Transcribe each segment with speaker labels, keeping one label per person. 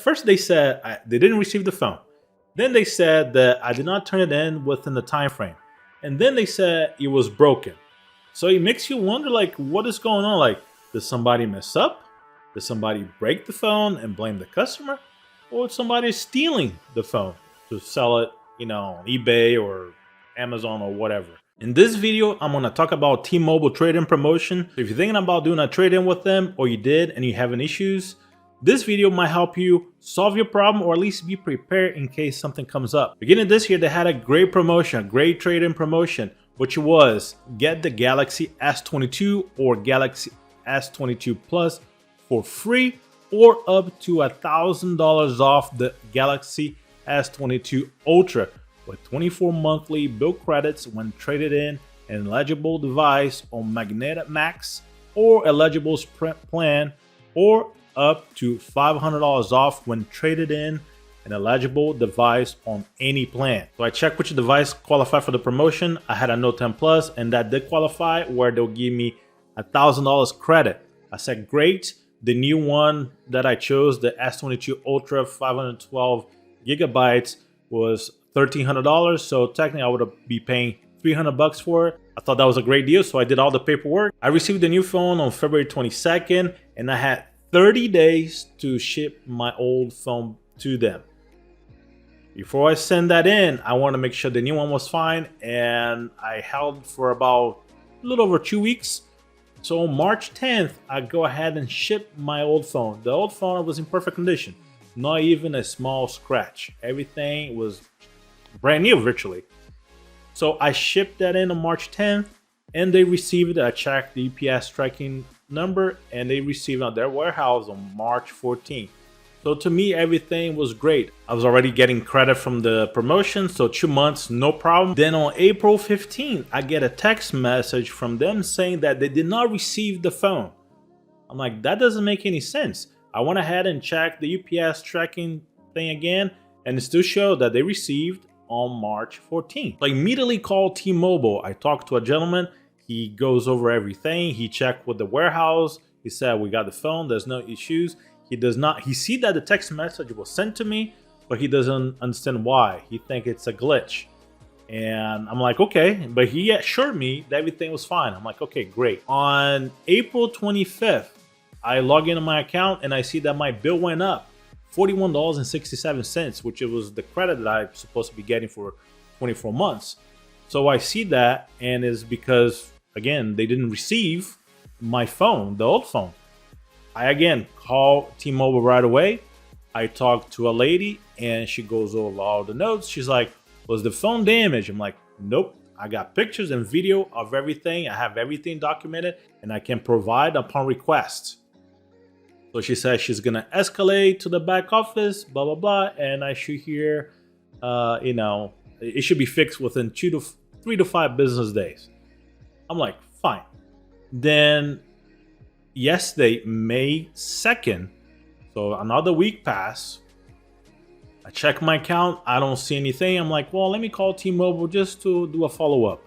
Speaker 1: First, they said they didn't receive the phone. Then they said that I did not turn it in within the time frame. And then they said it was broken. So it makes you wonder, like, what is going on? Like, did somebody mess up? Did somebody break the phone and blame the customer? Or somebody stealing the phone to sell it, on eBay or Amazon or whatever? In this video, I'm going to talk about T-Mobile trade-in promotion. So if you're thinking about doing a trade-in with them, or you did and you're having issues, this video might help you solve your problem, or at least be prepared in case something comes up. Beginning this year, they had a great promotion, a great trade-in promotion, which was get the Galaxy S22 or Galaxy S22 Plus for free, or up to $1,000 off the Galaxy S22 Ultra with 24 monthly bill credits when traded in an eligible device on Magnetic Max or eligible Sprint plan, or up to $500 off when traded in an eligible device on any plan. So I checked which device qualified for the promotion. I had a Note 10 Plus, and that did qualify, where they'll give me $1,000 credit. I said, great. The new one that I chose, the S22 Ultra 512 gigabytes, was $1,300. So technically I would be paying $300 for it. I thought that was a great deal, so I did all the paperwork. I received the new phone on February 22nd, and I had 30 days to ship my old phone to them. Before I send that in, I want to make sure the new one was fine, and I held for about a little over 2 weeks. So on March 10th, I go ahead and ship my old phone. The old phone was in perfect condition, not even a small scratch. Everything was brand new virtually. So I shipped that in on March 10th, and they received it. I checked the UPS tracking number, and they received it at their warehouse on March 14th. So to me, everything was great. I was already getting credit from the promotion, so 2 months, no problem. Then on April 15th, I get a text message from them saying that they did not receive the phone. I'm like, that doesn't make any sense. I went ahead and checked the UPS tracking thing again, and it still showed that they received on March 14th. So I immediately called T-Mobile. I talked to a gentleman. He goes over everything. He checked with the warehouse. He said, we got the phone. There's no issues. He see that the text message was sent to me, but he doesn't understand why. He think it's a glitch. And I'm like, okay. But he assured me that everything was fine. I'm like, okay, great. On April 25th, I log into my account and I see that my bill went up $41.67, which it was the credit that I'm supposed to be getting for 24 months. So I see that, and it's because, again, they didn't receive my phone, the old phone. I again call T-Mobile right away. I talk to a lady, and she goes over all the notes. She's like, was the phone damaged? I'm like, nope. I got pictures and video of everything. I have everything documented, and I can provide upon request. So she says she's going to escalate to the back office, blah, blah, blah. And I should hear, it should be fixed within 3 to 5 business days. I'm like, fine. Then yesterday, May 2nd, so another week passed. I check my account. I don't see anything. I'm like, well, let me call T-Mobile just to do a follow-up.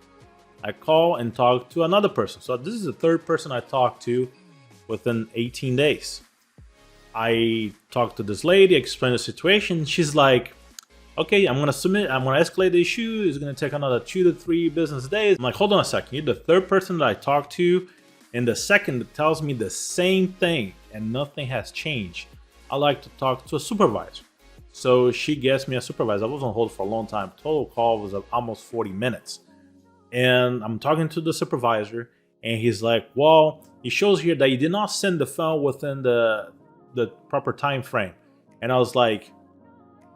Speaker 1: I call and talk to another person. So this is the third person I talked to within 18 days. I talked to this lady, explained the situation. She's like, okay, I'm going to escalate the issue. It's going to take another 2 to 3 business days. I'm like, hold on a second. You're the third person that I talked to, and the second that tells me the same thing, and nothing has changed. I like to talk to a supervisor. So she gets me a supervisor. I was on hold for a long time. Total call was almost 40 minutes. And I'm talking to the supervisor, and he's like, well, it shows here that you did not send the phone within the proper time frame. And I was like,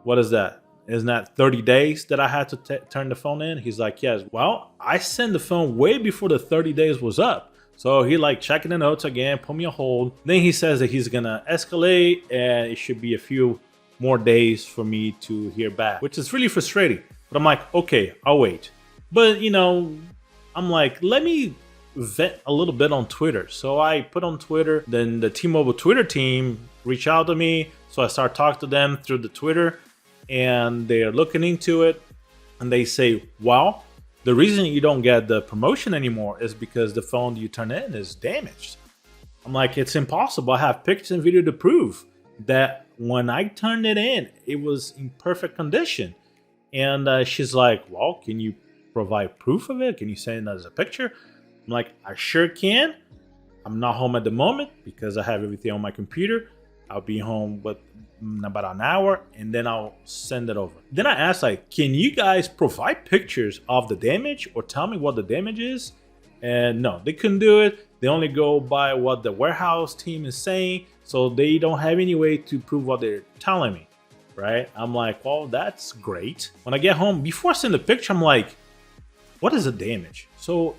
Speaker 1: what is that? Isn't that 30 days that I had to turn the phone in? He's like, yes. Well, I sent the phone way before the 30 days was up. So he like checking the notes again, put me on hold. Then he says that he's gonna escalate, and it should be a few more days for me to hear back, which is really frustrating. But I'm like, okay, I'll wait. But I'm like, let me vent a little bit on Twitter. So I put on Twitter, then the T-Mobile Twitter team reached out to me. So I start talking to them through the Twitter, and they're looking into it, and they say, well, the reason you don't get the promotion anymore is because the phone you turn in is damaged. I'm like, it's impossible. I have pictures and video to prove that when I turned it in, it was in perfect condition. And she's like, well, can you provide proof of it? Can you send it as a picture? I'm like, I sure can. I'm not home at the moment because I have everything on my computer. I'll be home in about an hour, and then I'll send it over. Then I asked, like, can you guys provide pictures of the damage or tell me what the damage is? And no, they couldn't do it. They only go by what the warehouse team is saying, so they don't have any way to prove what they're telling me, right? I'm like, well, that's great. When I get home, before I send the picture, I'm like, what is the damage? So,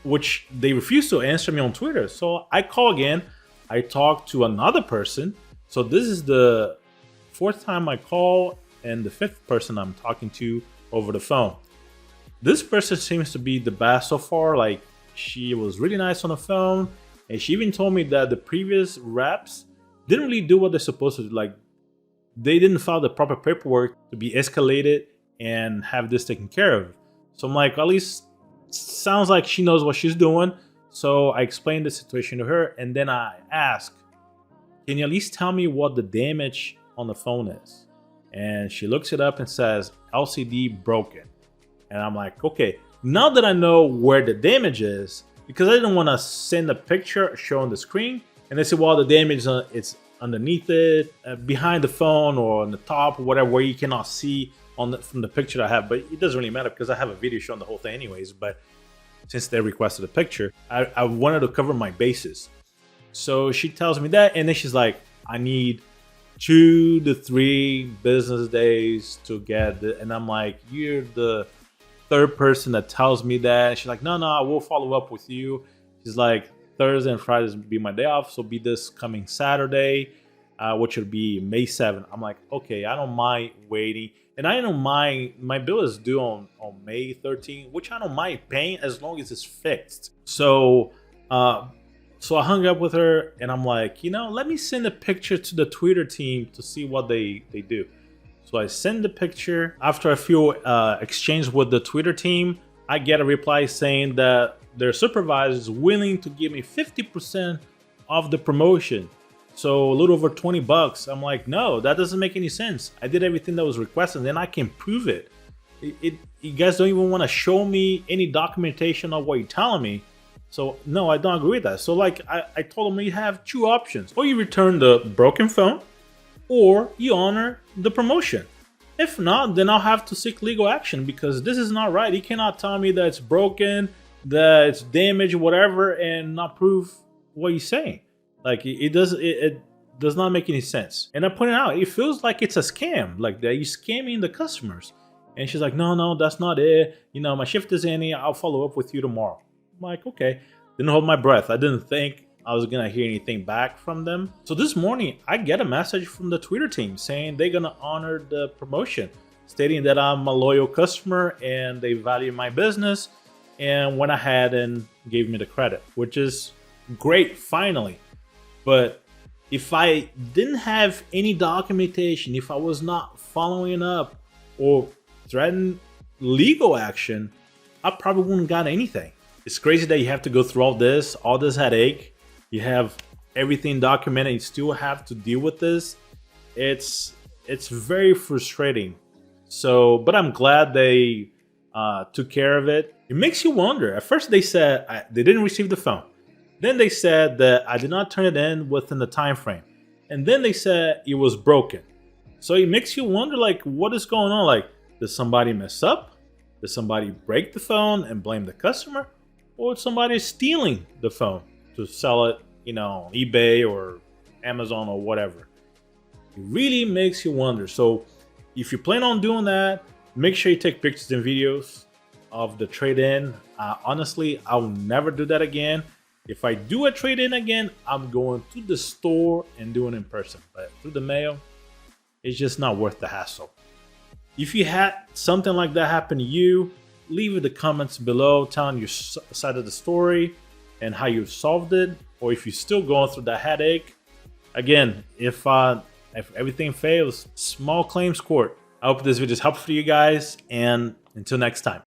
Speaker 1: which they refuse to answer me on Twitter. So I call again. I talk to another person. So this is the 4th time I call and the 5th person I'm talking to over the phone. This person seems to be the best so far. Like, she was really nice on the phone, and she even told me that the previous reps didn't really do what they're supposed to do. Like, they didn't file the proper paperwork to be escalated and have this taken care of. So I'm like, at least sounds like she knows what she's doing. So I explained the situation to her, and then I asked, can you at least tell me what the damage on the phone is? And she looks it up and says, LCD broken. And I'm like, okay, now that I know where the damage is, because I didn't want to send a picture showing the screen, and they said, well, the damage it's underneath it, behind the phone, or on the top, or whatever, where you cannot see from the picture I have. But it doesn't really matter because I have a video showing the whole thing anyways. But since they requested a picture, I wanted to cover my bases. So she tells me that, and then she's like, I need 2 to 3 business days to get it. And I'm like, you're the 3rd person that tells me that. She's like, no, I will follow up with you. She's like, Thursday and Fridays will be my day off, so be this coming Saturday, which would be May 7th. I'm like, okay, I don't mind waiting. And I don't mind, my bill is due on May 13th, which I don't mind paying as long as it's fixed. So I hung up with her, and I'm like, let me send a picture to the Twitter team to see what they do. So I send the picture. After a few exchanges with the Twitter team, I get a reply saying that their supervisor is willing to give me 50% of the promotion. So a little over $20. I'm like, no, that doesn't make any sense. I did everything that was requested, and then I can prove it. You guys don't even want to show me any documentation of what you're telling me. So no, I don't agree with that. So like I told them, you have 2 options. Or you return the broken phone, or you honor the promotion. If not, then I'll have to seek legal action, because this is not right. You cannot tell me that it's broken, that it's damaged, whatever, and not prove what you're saying. Like, it does not make any sense. And I pointed out, it feels like it's a scam, like that you're scamming the customers. And she's like, no, that's not it. My shift is ending. I'll follow up with you tomorrow. I'm like, okay. Didn't hold my breath. I didn't think I was gonna hear anything back from them. So this morning, I get a message from the Twitter team saying they're gonna honor the promotion, stating that I'm a loyal customer and they value my business, and went ahead and gave me the credit, which is great, finally. But if I didn't have any documentation, if I was not following up or threatening legal action, I probably wouldn't got anything. It's crazy that you have to go through all this headache. You have everything documented, you still have to deal with this. It's very frustrating. So, but I'm glad they took care of it. It makes you wonder. At first they said they didn't receive the phone. Then they said that I did not turn it in within the time frame. And then they said it was broken. So it makes you wonder, like, what is going on? Like, did somebody mess up? Did somebody break the phone and blame the customer? Or somebody stealing the phone to sell it, on eBay or Amazon or whatever? It really makes you wonder. So if you plan on doing that, make sure you take pictures and videos of the trade-in. Honestly, I will never do that again. If I do a trade-in again, I'm going to the store and doing it in person. But through the mail, it's just not worth the hassle. If you had something like that happen to you, leave in the comments below telling your side of the story and how you solved it, or if you're still going through that headache. Again, if everything fails, small claims court. I hope this video is helpful for you guys, and until next time.